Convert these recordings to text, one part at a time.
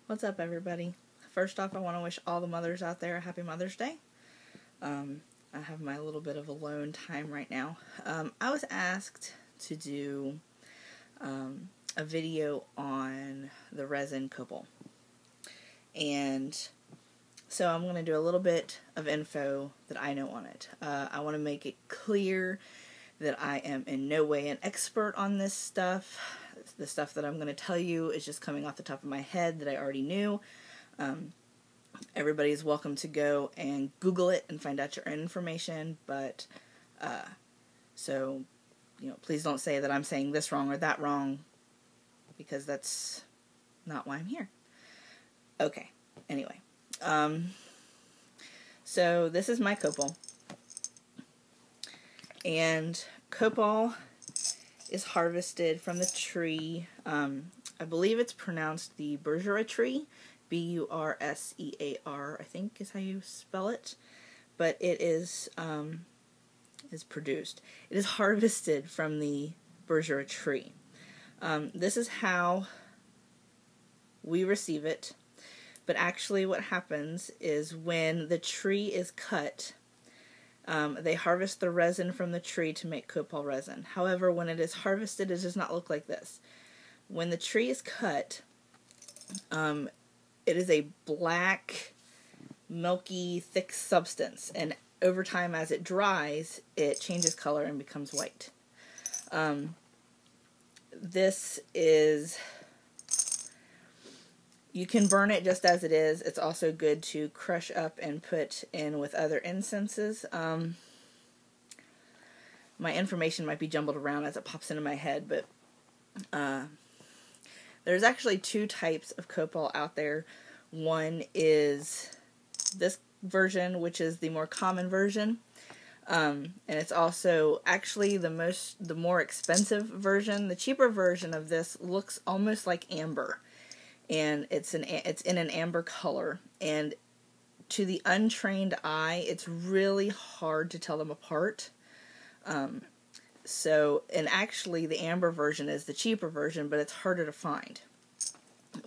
What's up, everybody? First off, I want to wish all the mothers out there a happy Mother's Day. I have my little bit of alone time right now. I was asked to do a video on the Resin COPAL. And so I'm going to do a little bit of info that I know on it. I want to make it clear that I am in no way an expert on this stuff. The stuff that I'm going to tell you is just coming off the top of my head that I already knew. Everybody is welcome to go and Google it and find out your own information, but so, please don't say that I'm saying this wrong or that wrong, because that's not why I'm here. Okay, anyway. So this is my copal. And copal is harvested from the tree. I believe it's pronounced the Bursera tree. B-U-R-S-E-A-R, I think is how you spell it. But it is produced. It is harvested from the Bursera tree. This is how we receive it. But actually what happens is when the tree is cut, they harvest the resin from the tree to make copal resin. However, when it is harvested, it does not look like this. When the tree is cut, it is a black, milky, thick substance. And over time, as it dries, it changes color and becomes white. This is... You can burn it just as it is. It's also good to crush up and put in with other incenses. My information might be jumbled around as it pops into my head, but there's actually two types of copal out there. One is this version, which is the more common version, and it's also actually the more expensive version. The cheaper version of this looks almost like amber. And it's in an amber color, and to the untrained eye, it's really hard to tell them apart. And actually, the amber version is the cheaper version, but it's harder to find.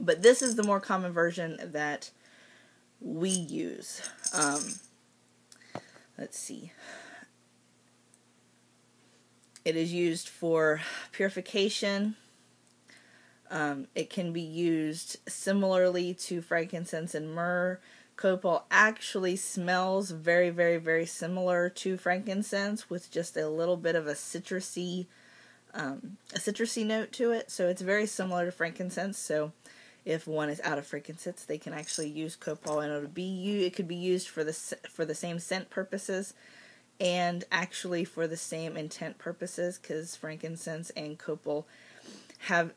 But this is the more common version that we use. Let's see. It is used for purification. It can be used similarly to frankincense and myrrh. Copal actually smells very, very, very similar to frankincense, with just a little bit of a citrusy note to it. So it's very similar to frankincense. So if one is out of frankincense, they can actually use copal, and it could be used for the same scent purposes, and actually for the same intent purposes, because frankincense and copal have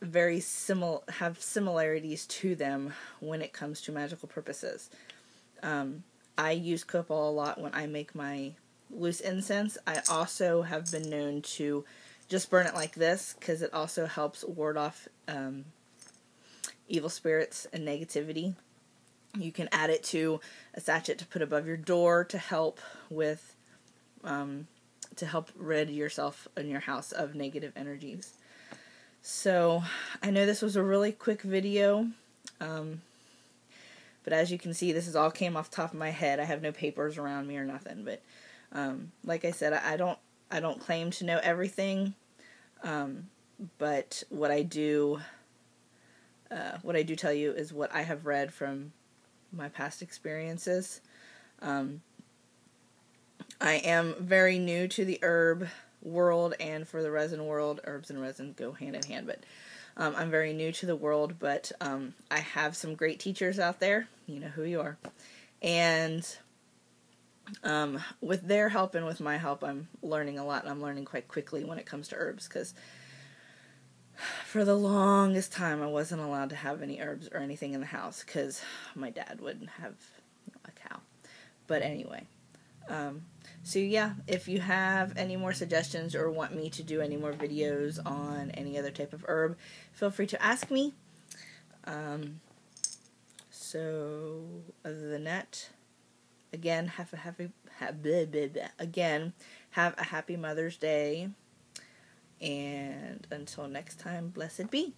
similarities to them when it comes to magical purposes. I use copal a lot when I make my loose incense. I also have been known to just burn it like this, because it also helps ward off evil spirits and negativity. You can add it to a sachet to put above your door to help with to help rid yourself and your house of negative energies. So, I know this was a really quick video, but as you can see, this all came off the top of my head. I have no papers around me or nothing, but like I said, I don't claim to know everything, but what I do tell you is what I have read from my past experiences. I am very new to the herb world, and for the resin world, herbs and resin go hand in hand, but I'm very new to the world, but I have some great teachers out there, you know who you are, and with their help and with my help, I'm learning a lot, and I'm learning quite quickly when it comes to herbs, because for the longest time I wasn't allowed to have any herbs or anything in the house, because my dad wouldn't have a cow. But anyway, so yeah, if you have any more suggestions or want me to do any more videos on any other type of herb, feel free to ask me. So other than that, again, have a happy Mother's Day, and until next time, blessed be.